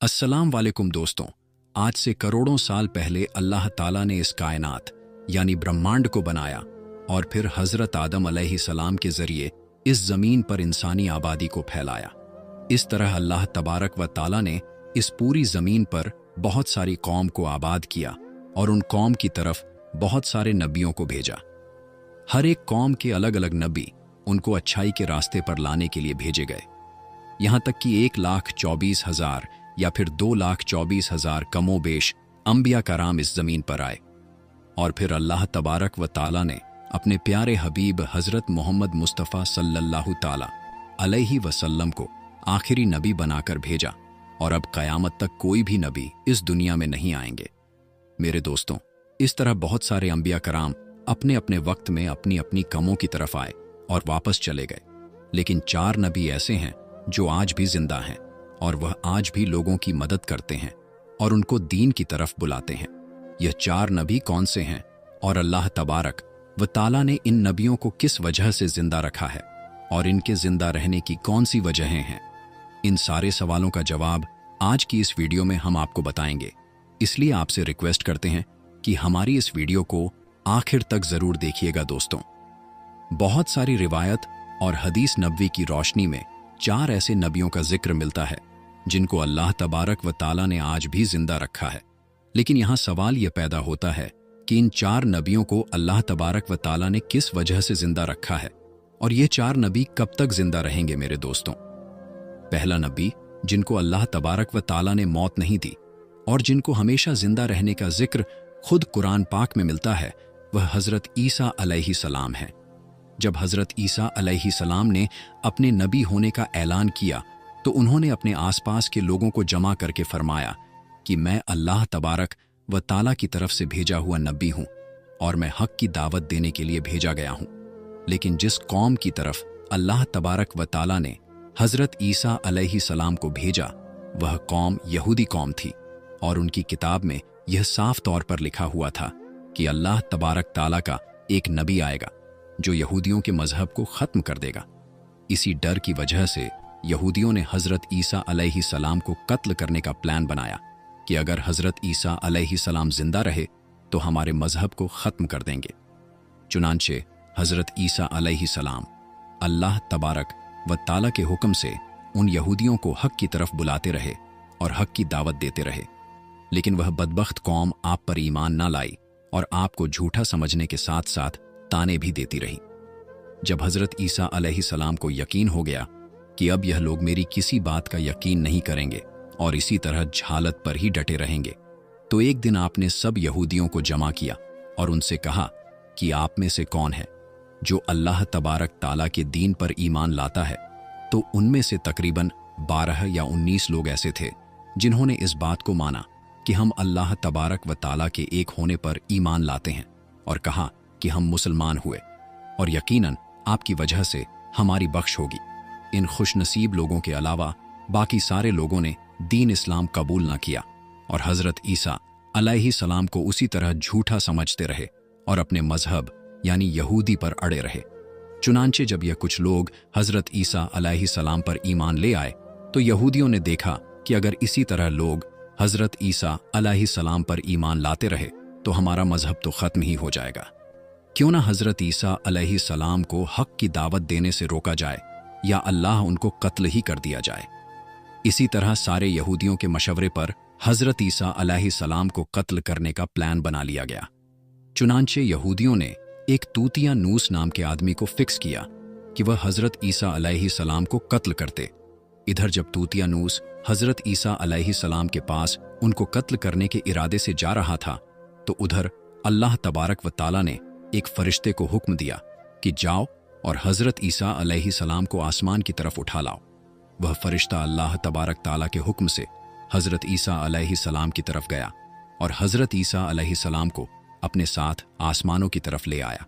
अस्सलाम वालेकुम दोस्तों। आज से करोड़ों साल पहले अल्लाह ताला ने इस कायनात यानी ब्रह्मांड को बनाया और फिर हज़रत आदम अलैहिस्सलाम के ज़रिए इस ज़मीन पर इंसानी आबादी को फैलाया। इस तरह अल्लाह तबारक व ताला ने इस पूरी ज़मीन पर बहुत सारी कौम को आबाद किया और उन कौम की तरफ बहुत सारे नबियों को भेजा। हर एक कौम के अलग अलग नबी उनको अच्छाई के रास्ते पर लाने के लिए भेजे गए। यहाँ तक कि 1,24,000 या फिर 2,24,000 कमोबेश अंबिया कराम इस जमीन पर आए। और फिर अल्लाह तबारक व ताला ने अपने प्यारे हबीब हजरत मोहम्मद मुस्तफ़ा सल्लल्लाहु ताला अलैहि वसल्लम को आखिरी नबी बनाकर भेजा और अब क़यामत तक कोई भी नबी इस दुनिया में नहीं आएंगे। मेरे दोस्तों, इस तरह बहुत सारे अंबिया कराम अपने अपने वक्त में अपनी अपनी कमों की तरफ आए और वापस चले गए, लेकिन 4 नबी ऐसे हैं जो आज भी जिंदा हैं और वह आज भी लोगों की मदद करते हैं और उनको दीन की तरफ बुलाते हैं। यह 4 नबी कौन से हैं और अल्लाह तबारक व ताला ने इन नबियों को किस वजह से जिंदा रखा है और इनके जिंदा रहने की कौन सी वजहें हैं, इन सारे सवालों का जवाब आज की इस वीडियो में हम आपको बताएंगे। इसलिए आपसे रिक्वेस्ट करते हैं कि हमारी इस वीडियो को आखिर तक जरूर देखिएगा दोस्तों। बहुत सारी रिवायत और हदीस नबवी की रोशनी में 4 ऐसे नबियों का जिक्र मिलता है जिनको अल्लाह तबारक व ताला ने आज भी जिंदा रखा है। लेकिन यहाँ सवाल यह पैदा होता है कि इन 4 नबियों को अल्लाह तबारक व ताला ने किस वजह से जिंदा रखा है और ये 4 नबी कब तक जिंदा रहेंगे मेरे दोस्तों। पहला नबी जिनको अल्लाह तबारक व ताला ने मौत नहीं दी और जिनको हमेशा जिंदा रहने का जिक्र खुद कुरान पाक में मिलता है, वह हजरत ईसा अलैहिस्सलाम है। जब हजरत ईसा अलैहिस्सलाम ने अपने नबी होने का ऐलान किया तो उन्होंने अपने आसपास के लोगों को जमा करके फरमाया कि मैं अल्लाह तबारक व ताला की तरफ से भेजा हुआ नबी हूं और मैं हक की दावत देने के लिए भेजा गया हूं। लेकिन जिस कौम की तरफ अल्लाह तबारक व ताला ने हजरत ईसा अलैहिस्सलाम को भेजा वह कौम यहूदी कौम थी और उनकी किताब में यह साफ तौर पर लिखा हुआ था कि अल्लाह तबारक ताला का एक नबी आएगा जो यहूदियों के मजहब को खत्म कर देगा। इसी डर की वजह से यहूदियों ने हजरत ईसा अलैहिस्सलाम को कत्ल करने का प्लान बनाया कि अगर हजरत ईसा अलैहिस्सलाम जिंदा रहे तो हमारे मजहब को खत्म कर देंगे। चुनांचे हजरत ईसा अलैहिस्सलाम अल्लाह तबारक व ताला के हुक्म से उन यहूदियों को हक की तरफ बुलाते रहे और हक की दावत देते रहे। लेकिन वह बदबख्त कौम आप पर ईमान ना लाई और आपको झूठा समझने के साथ साथ ताने भी देती रही। जब हजरत ईसा अलैहिस्सलाम को यकीन हो गया कि अब यह लोग मेरी किसी बात का यकीन नहीं करेंगे और इसी तरह जहालत पर ही डटे रहेंगे, तो एक दिन आपने सब यहूदियों को जमा किया और उनसे कहा कि आप में से कौन है जो अल्लाह तबारक ताला के दीन पर ईमान लाता है। तो उनमें से तकरीबन 12 या 19 लोग ऐसे थे जिन्होंने इस बात को माना कि हम अल्लाह तबारक व ताला के एक होने पर ईमान लाते हैं और कहा कि हम मुसलमान हुए और यकीनन आपकी वजह से हमारी बख्श होगी। इन खुशनसीब लोगों के अलावा बाकी सारे लोगों ने दीन इस्लाम कबूल न किया और हजरत ईसा अलैहिस्सलाम को उसी तरह झूठा समझते रहे और अपने मजहब यानी यहूदी पर अड़े रहे। चुनांचे जब यह कुछ लोग हजरत ईसा अलैहिस्सलाम पर ईमान ले आए तो यहूदियों ने देखा कि अगर इसी तरह लोग हजरत ईसा अलैहिस्सलाम पर ईमान लाते रहे तो हमारा मजहब तो खत्म ही हो जाएगा। क्यों ना हजरत ईसा अलैहिस्सलाम को हक की दावत देने से रोका जाए या अल्लाह उनको कत्ल ही कर दिया जाए। इसी तरह सारे यहूदियों के मशवरे पर हजरत ईसा अलैहिस्सलाम को कत्ल करने का प्लान बना लिया गया। चुनांचे यहूदियों ने एक तूतिया नूस नाम के आदमी को फिक्स किया कि वह हजरत ईसा अलैहिस्सलाम को कत्ल करते। इधर जब तूतिया नूस हजरत ईसा अलैहिस्सलाम के पास उनको कत्ल करने के इरादे से जा रहा था तो उधर अल्लाह तबारक व ताला ने एक फरिश्ते को हुक्म दिया कि जाओ और हजरत ईसा अलैहिस्सलाम को आसमान की तरफ उठा लाओ। वह फरिश्ता अल्लाह तबारक ताला के हुक्म से हजरत ईसा अलैहिस्सलाम की तरफ गया और हजरत ईसा अलैहिस्सलाम को अपने साथ आसमानों की तरफ ले आया।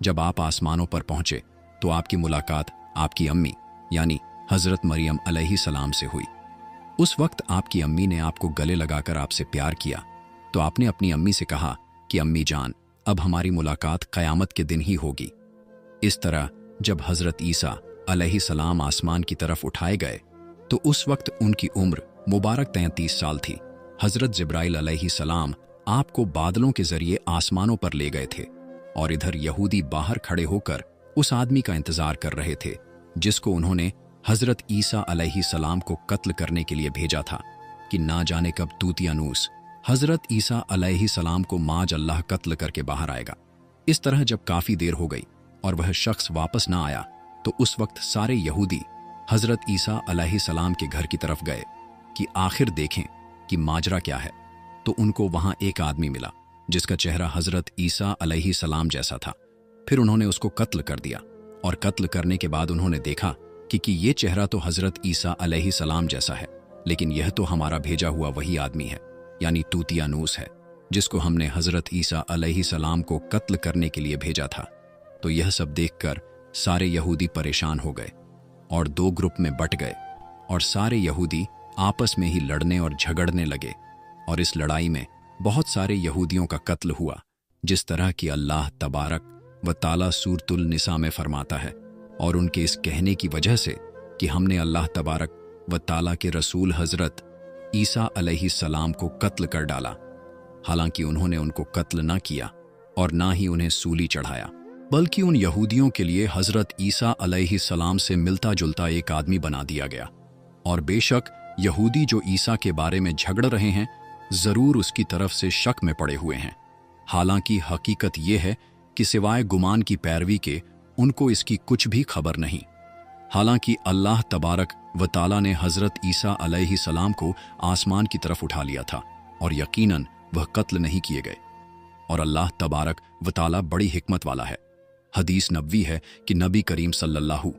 जब आप आसमानों पर पहुंचे तो आपकी मुलाकात आपकी अम्मी यानी हजरत मरियम अलैहिस्सलाम से हुई। उस वक्त आपकी अम्मी ने आपको गले लगाकर आपसे प्यार किया तो आपने अपनी अम्मी से कहा कि अम्मी जान, अब हमारी मुलाकात क़यामत के दिन ही होगी। इस तरह जब हजरत ईसा अलैहिस्सलाम आसमान की तरफ उठाए गए तो उस वक्त उनकी उम्र मुबारक 33 साल थी। हजरत जिब्राइल अलैहिस्सलाम आपको बादलों के जरिए आसमानों पर ले गए थे और इधर यहूदी बाहर खड़े होकर उस आदमी का इंतजार कर रहे थे जिसको उन्होंने हजरत ईसा अलैहिस्सलाम को कत्ल करने के लिए भेजा था कि ना जाने कब तूतियानूस हजरत ईसा अलैहिस्सलाम को माज अल्लाह कत्ल करके बाहर आएगा। इस तरह जब काफी देर हो गई और वह शख्स वापस ना आया तो उस वक्त सारे यहूदी हजरत ईसा अलैहिस्सलाम के घर की तरफ गए कि आखिर देखें कि माजरा क्या है। तो उनको वहां एक आदमी मिला जिसका चेहरा हजरत ईसा अलैहिस्सलाम जैसा था। फिर उन्होंने उसको कत्ल कर दिया और कत्ल करने के बाद उन्होंने देखा कि ये चेहरा तो हजरत ईसा अलैहिस्सलाम जैसा है, लेकिन यह तो हमारा भेजा हुआ वही आदमी है, यानी तूतियानूस है, जिसको हमने हजरत ईसा अलैहिस्सलाम को कत्ल करने के लिए भेजा था। तो यह सब देखकर सारे यहूदी परेशान हो गए और दो ग्रुप में बट गए और सारे यहूदी आपस में ही लड़ने और झगड़ने लगे और इस लड़ाई में बहुत सारे यहूदियों का कत्ल हुआ, जिस तरह कि अल्लाह तबारक व ताला सूरतुल निसा में फरमाता है। और उनके इस कहने की वजह से कि हमने अल्लाह तबारक व ताला के रसूल हजरत ईसा अलैहिस्सलाम को कत्ल कर डाला, हालांकि उन्होंने उनको कत्ल ना किया और ना ही उन्हें सूली चढ़ाया, बल्कि उन यहूदियों के लिए हजरत ईसा अलैहिस्सलाम से मिलता जुलता एक आदमी बना दिया गया। और बेशक यहूदी जो ईसा के बारे में झगड़ रहे हैं जरूर उसकी तरफ से शक में पड़े हुए हैं, हालांकि हकीकत यह है कि सिवाय गुमान की पैरवी के उनको इसकी कुछ भी खबर नहीं। हालांकि अल्लाह तबारक व ताला ने हजरत ईसा अलैहिस्सलाम को आसमान की तरफ उठा लिया था और यकीनन वह कत्ल नहीं किए गए। और अल्लाह तबारक व ताला बड़ी हिकमत वाला है। हदीस नबवी है कि नबी करीम सल्लल्लाहु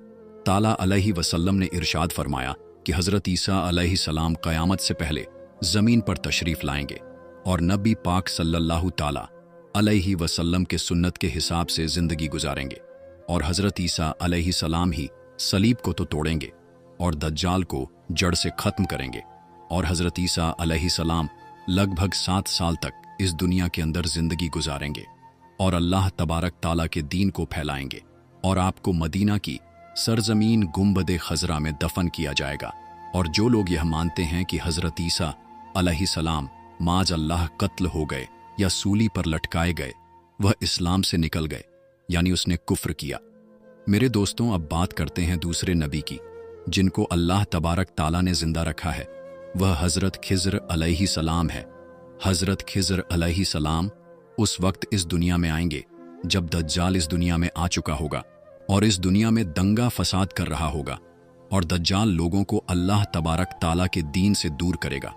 ताला अलैहि वसल्लम ने इरशाद फरमाया कि हजरत ईसा अलैहिस्सलाम क़यामत से पहले जमीन पर तशरीफ लाएंगे और नबी पाक सल्लल्लाहु ताला अलैहि वसल्लम के सुन्नत के हिसाब से जिंदगी गुजारेंगे और हजरत ईसा अलैहिस्सलाम ही सलीब को तो तोड़ेंगे और दज्जाल को जड़ से खत्म करेंगे और हजरत ईसा अलैहिस्सलाम लगभग 7 साल तक इस दुनिया के अंदर जिंदगी गुजारेंगे और अल्लाह तबारक ताला के दीन को फैलाएंगे और आपको मदीना की सरजमीन गुंबद खजरा में दफन किया जाएगा। और जो लोग यह मानते हैं कि हजरत ईसा अलैहिस्सलाम माज अल्लाह कत्ल हो गए या सूली पर लटकाए गए, वह इस्लाम से निकल गए, यानी उसने कुफ्र किया। मेरे दोस्तों, अब बात करते हैं दूसरे नबी की जिनको अल्लाह तबारक ताला ने जिंदा रखा है। वह हजरत खिज्र अलैहिस्सलाम है। हजरत खिज्र अलैहिस्सलाम उस वक्त इस दुनिया में आएंगे जब दज्जाल इस दुनिया में आ चुका होगा और इस दुनिया में दंगा फसाद कर रहा होगा और दज्जाल लोगों को अल्लाह तबारक ताला के दीन से दूर करेगा।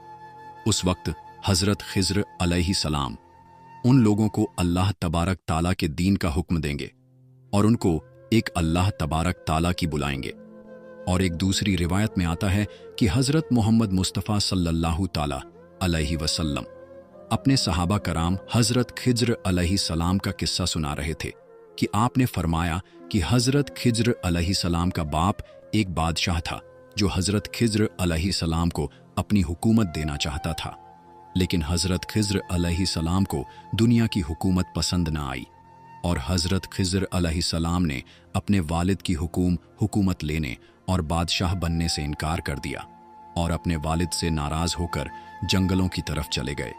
उस वक्त हजरत खिज्र अलैहिस्सलाम उन लोगों को अल्लाह तबारक ताला के दीन का हुक्म देंगे और उनको एक अल्लाह तबारक ताला की बुलाएंगे। और एक दूसरी रिवायत में आता है कि हजरत मोहम्मद मुस्तफ़ा सल्लल्लाहु ताला अलैहि वसल्लम अपने सहाबा कराम हजरत खिज्र अलैहिस्सलाम का किस्सा सुना रहे थे कि आपने फरमाया कि हजरत खिज्र अलैहिस्सलाम का बाप एक बादशाह था जो हजरत खिज्र अलैहिस्सलाम को अपनी हुकूमत देना चाहता था, लेकिन हजरत खिज्र अलैहिस्सलाम को दुनिया की हुकूमत पसंद न आई और हजरत खिज्र अलैहिस्सलाम ने अपने वालिद की हुकूमत लेने और बादशाह बनने से इनकार कर दिया और अपने वालिद से नाराज होकर जंगलों की तरफ चले गए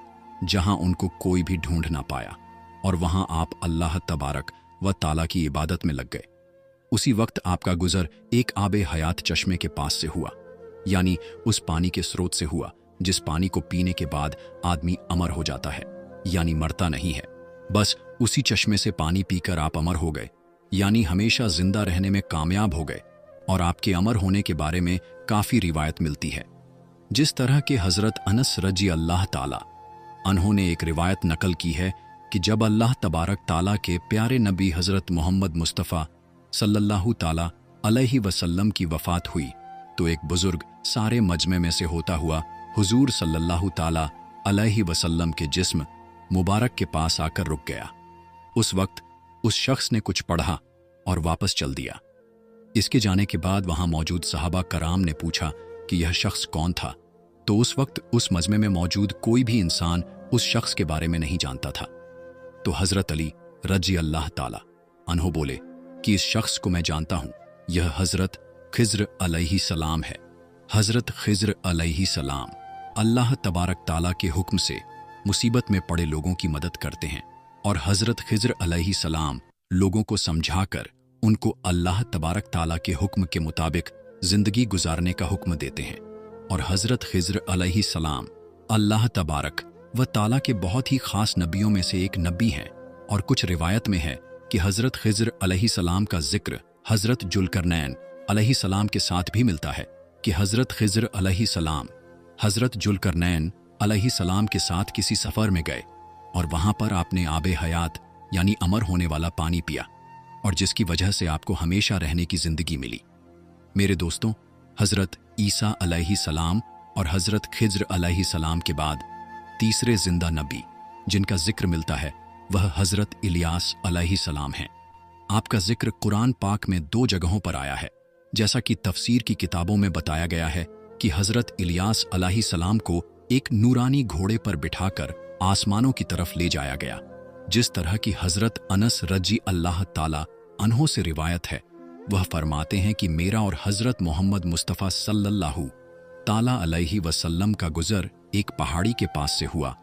जहां उनको कोई भी ढूंढ ना पाया और वहां आप अल्लाह तबारक व ताला की इबादत में लग गए। उसी वक्त आपका गुजर एक आबे हयात चश्मे के पास से हुआ, यानी उस पानी के स्रोत से हुआ जिस पानी को पीने के बाद आदमी अमर हो जाता है, यानी मरता नहीं है। बस उसी चश्मे से पानी पीकर आप अमर हो गए, यानी हमेशा जिंदा रहने में कामयाब हो गए। और आपके अमर होने के बारे में काफी रिवायत मिलती है। जिस तरह के हजरत अनस रजी अल्लाह ताला उन्होंने एक रिवायत नकल की है कि जब अल्लाह तबारक ताला के प्यारे नबी हजरत मोहम्मद मुस्तफ़ा सल्लल्लाहु ताला अलैहि वसल्लम की वफ़ात हुई तो एक बुजुर्ग सारे मजमे में से होता हुआ हुजूर सल्लल्लाहु ताला अलैहि वसल्लम के जिस्म मुबारक के पास आकर रुक गया। उस वक्त उस शख्स ने कुछ पढ़ा और वापस चल दिया। इसके जाने के बाद वहां मौजूद सहाबा कराम ने पूछा कि यह शख्स कौन था, तो उस वक्त उस मजमे में मौजूद कोई भी इंसान उस शख्स के बारे में नहीं जानता था। तो हजरत अली रजी अल्लाह ताला अन्हो बोले कि इस शख्स को मैं जानता हूं, यह हजरत खिज्र अलैहिस्सलाम है। हजरत खिज्र अलैहिस्सलाम अल्लाह तबारक ताला के हुक्म से मुसीबत में पड़े लोगों की मदद करते हैं और हज़रत खिज़्र अलैहिस्सलाम लोगों को समझाकर उनको अल्लाह तबारक ताला के हुक्म के मुताबिक ज़िंदगी गुजारने का हुक्म देते हैं। और हज़रत खिज़्र अलैहिस्सलाम अल्लाह तबारक व ताला के बहुत ही ख़ास नबियों में से एक नबी हैं। और कुछ रिवायत में है कि हज़रत खिज़्र अलैहिस्सलाम का जिक्र हज़रत जुल्करनैन अलैहिस्सलाम के साथ भी मिलता है कि हज़रत खिज़्र अलैहिस्सलाम हज़रत जुल्करनैन अलैहिस्सलाम के साथ किसी सफ़र में गए और वहाँ पर आपने आबे हयात यानी अमर होने वाला पानी पिया और जिसकी वजह से आपको हमेशा रहने की ज़िंदगी मिली। मेरे दोस्तों, हज़रत ईसा अलैहिस्सलाम और हज़रत खिज़्र अलैहिस्सलाम के बाद तीसरे जिंदा नबी जिनका जिक्र मिलता है वह हज़रत इलियास अलैहिस्सलाम हैं। आपका जिक्र कुरान पाक में 2 जगहों पर आया है। जैसा कि तफसीर की किताबों में बताया गया है कि हज़रत इलियास अलैहिस्सलाम को एक नूरानी घोड़े पर बिठाकर आसमानों की तरफ ले जाया गया। जिस तरह की हज़रत अनस रजी अल्लाह ताला अन्हो से रिवायत है, वह फरमाते हैं कि मेरा और हज़रत मोहम्मद मुस्तफ़ा सल्लल्लाहु ताला अलैहि वसल्लम का गुज़र एक पहाड़ी के पास से हुआ।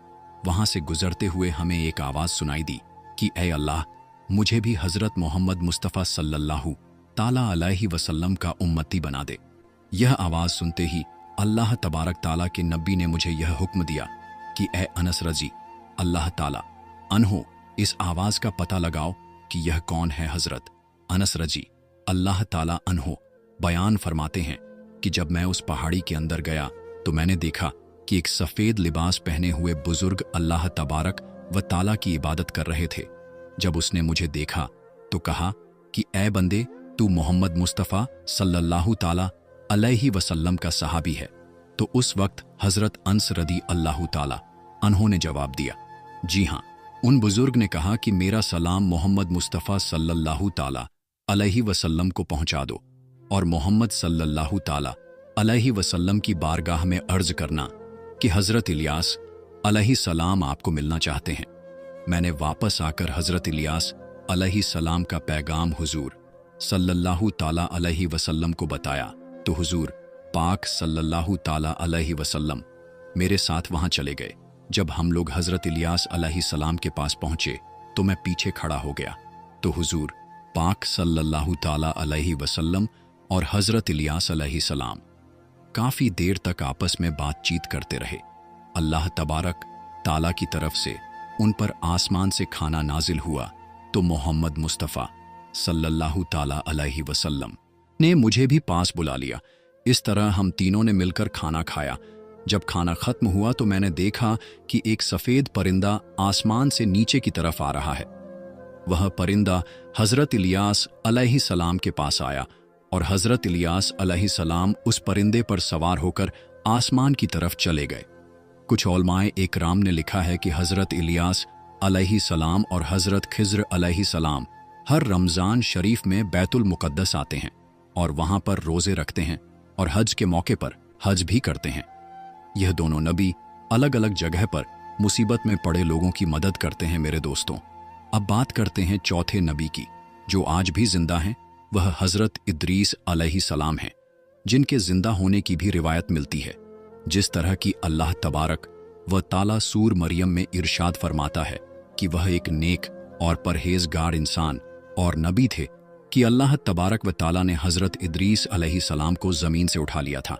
वहाँ से गुज़रते हुए हमें एक आवाज़ सुनाई दी कि ऐ अल्लाह, मुझे भी हज़रत मोहम्मद मुस्तफ़ा सल्लल्लाहु ताला अलैहि वसल्लम का उम्मती बना दे। यह आवाज़ सुनते ही अल्लाह तबारक ताला के नबी ने मुझे यह हुक्म दिया कि ए अनस रजी अल्लाह ताला अन्हो, इस आवाज़ का पता लगाओ कि यह कौन है। हज़रत अनस रजी अल्लाह ताला अन्हो बयान फरमाते हैं कि जब मैं उस पहाड़ी के अंदर गया तो मैंने देखा कि एक सफ़ेद लिबास पहने हुए बुजुर्ग अल्लाह तबारक व ताला की इबादत कर रहे थे। जब उसने मुझे देखा तो कहा कि ए बंदे, तू मोहम्मद मुस्तफ़ा सल्लल्लाहु ताला अलैहि वसल्लम का सहाबी है। तो उस वक्त हज़रत अनस रदी अल्लाह ताला अन्हों ने जवाब दिया, जी हाँ। उन बुजुर्ग ने कहा कि मेरा सलाम मोहम्मद मुस्तफ़ा सल्लल्लाहु ताला अलैहि वसल्लम को पहुंचा दो और मोहम्मद सल्लल्लाहु ताला अलैहि वसल्लम की बारगाह में अर्ज करना कि हज़रत इलियास अलैहिस्सलाम आपको मिलना चाहते हैं। मैंने वापस आकर हज़रत इलियास अलैहिस्सलाम का पैगाम हुजूर सल्लल्लाहु ताला अलैहि वसल्लम को बताया तो हुजूर पाक सल्लल्लाहु ताला अलैहि वसल्लम मेरे साथ वहां चले गए। जब हम लोग हज़रत इलियास अलैहिस्सलाम के पास पहुंचे तो मैं पीछे खड़ा हो गया तो हुजूर पाक सल्लल्लाहु ताला अलैहि वसल्लम और हज़रत इलियास अलैहिस्सलाम काफ़ी देर तक आपस में बातचीत करते रहे। अल्लाह तबारक ताला की तरफ से उन पर आसमान से खाना नाजिल हुआ तो मोहम्मद मुस्तफ़ा सल्लल्लाहु ताला अलैहि वसल्लम ने मुझे भी पास बुला लिया। इस तरह हम तीनों ने मिलकर खाना खाया। जब खाना खत्म हुआ तो मैंने देखा कि एक सफ़ेद परिंदा आसमान से नीचे की तरफ आ रहा है। वह परिंदा हज़रत इलियास अलैहिस्सलाम के पास आया और हज़रत इलियास अलैहिस्सलाम उस परिंदे पर सवार होकर आसमान की तरफ चले गए। कुछ उलमाए इकराम ने लिखा है कि हज़रत इलियास अलैहिस्सलाम और हज़रत खिज़्र अलैहिस्सलाम हर रमज़ान शरीफ में बैतुल मुक़द्दस आते हैं और वहाँ पर रोज़े रखते हैं और हज के मौके पर हज भी करते हैं। यह दोनों नबी अलग अलग जगह पर मुसीबत में पड़े लोगों की मदद करते हैं। मेरे दोस्तों, अब बात करते हैं चौथे नबी की जो आज भी जिंदा हैं। वह हज़रत इद्रीस अलैहिस्सलाम हैं जिनके जिंदा होने की भी रिवायत मिलती है। जिस तरह की अल्लाह तबारक व ताला सूर मरियम में इरशाद फरमाता है कि वह एक नेक और परहेजगार इंसान और नबी थे कि अल्लाह तबारक व ताला ने हज़रत इद्रीस अलैहिस्सलाम को ज़मीन से उठा लिया था।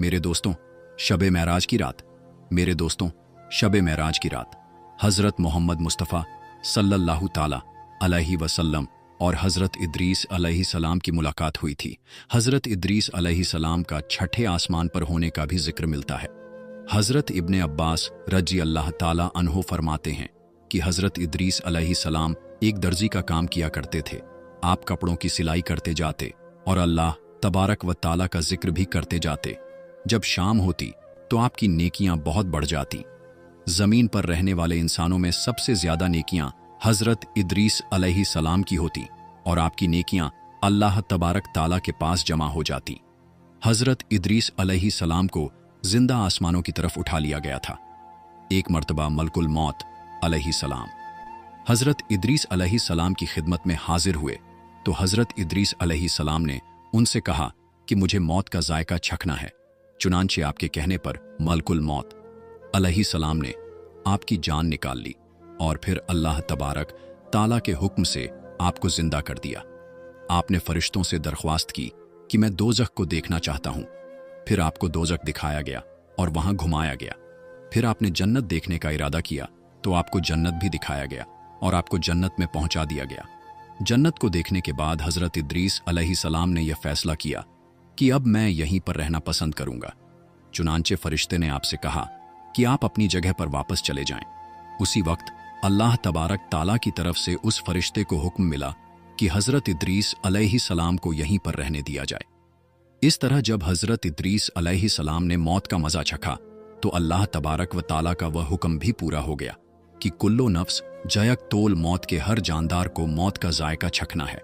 मेरे दोस्तों, शब महराज की रात हज़रत मोहम्मद मुस्तफ़ा सल्लल्लाहु ताला अलैहि वसल्लम और हज़रत इद्रीस अलैहिस्सलाम की मुलाकात हुई थी। हज़रत इद्रीस अलैहिस्सलाम का छठे आसमान पर होने का भी जिक्र मिलता है। हज़रत इब्ने अब्बास रजी अल्लाह ताला अन्हो फरमाते हैं कि हज़रत इद्रीस अलैहिस्सलाम एक दर्जी का काम किया करते थे। आप कपड़ों की सिलाई करते जाते और अल्लाह तबारक व ताला का जिक्र भी करते जाते। जब शाम होती तो आपकी नेकियां बहुत बढ़ जाती। ज़मीन पर रहने वाले इंसानों में सबसे ज़्यादा नेकियां हज़रत इद्रीस अलैहिस्सलाम की होती और आपकी नेकियां अल्लाह तबारक ताला के पास जमा हो जाती। हज़रत इद्रीस अलैहिस्सलाम को जिंदा आसमानों की तरफ उठा लिया गया था। एक मर्तबा मलकुल मौत अलैहिस्सलाम हज़रत इद्रीस अलैहिस्सलाम की खिदमत में हाजिर हुए तो हज़रत इद्रीस अलैहिस्सलाम ने उनसे कहा कि मुझे मौत का जायका चखना है। चुनांचे आपके कहने पर मलकुल मौत अलैहिस्सलाम ने आपकी जान निकाल ली और फिर अल्लाह तबारक ताला के हुक्म से आपको जिंदा कर दिया। आपने फरिश्तों से दरख्वास्त की कि मैं दोज़ख को देखना चाहता हूं। फिर आपको दोज़ख दिखाया गया और वहां घुमाया गया। फिर आपने जन्नत देखने का इरादा किया तो आपको जन्नत भी दिखाया गया और आपको जन्नत में पहुंचा दिया गया। जन्नत को देखने के बाद हज़रत इद्रीस अलैहिस्सलाम ने यह फैसला किया कि अब मैं यहीं पर रहना पसंद करूंगा। चुनांचे फरिश्ते ने आपसे कहा कि आप अपनी जगह पर वापस चले जाएं। उसी वक्त अल्लाह तबारक ताला की तरफ से उस फरिश्ते को हुक्म मिला कि हज़रत इद्रीस अलैहिस्सलाम को यहीं पर रहने दिया जाए। इस तरह जब हज़रत इद्रीस अलैहिस्सलाम ने मौत का मजा चखा तो अल्लाह तबारक व ताला का वह हुक्म भी पूरा हो गया कि कुल्लो नफ्स जयक तोल मौत के हर जानदार को मौत का जायका चखना है।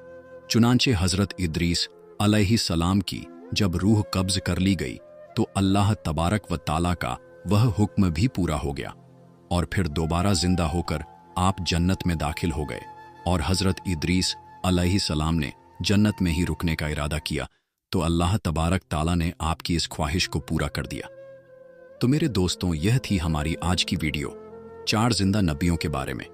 चुनांचे हज़रत इद्रीस अलैहिस्सलाम की जब रूह कब्ज कर ली गई तो अल्लाह तबारक व ताला का वह हुक्म भी पूरा हो गया और फिर दोबारा जिंदा होकर आप जन्नत में दाखिल हो गए और हज़रत इद्रीस अलैहिस्सलाम ने जन्नत में ही रुकने का इरादा किया तो अल्लाह तबारक ताला ने आपकी इस ख्वाहिश को पूरा कर दिया। तो मेरे दोस्तों, यह थी हमारी आज की वीडियो 4 जिंदा नबियों के बारे में।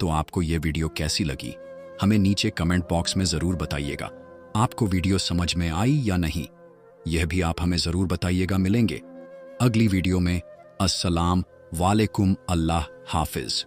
तो आपको यह वीडियो कैसी लगी हमें नीचे कमेंट बॉक्स में ज़रूर बताइएगा। आपको वीडियो समझ में आई या नहीं यह भी आप हमें ज़रूर बताइएगा। मिलेंगे अगली वीडियो में। अस्सलाम वालेकुम, अल्लाह हाफिज़।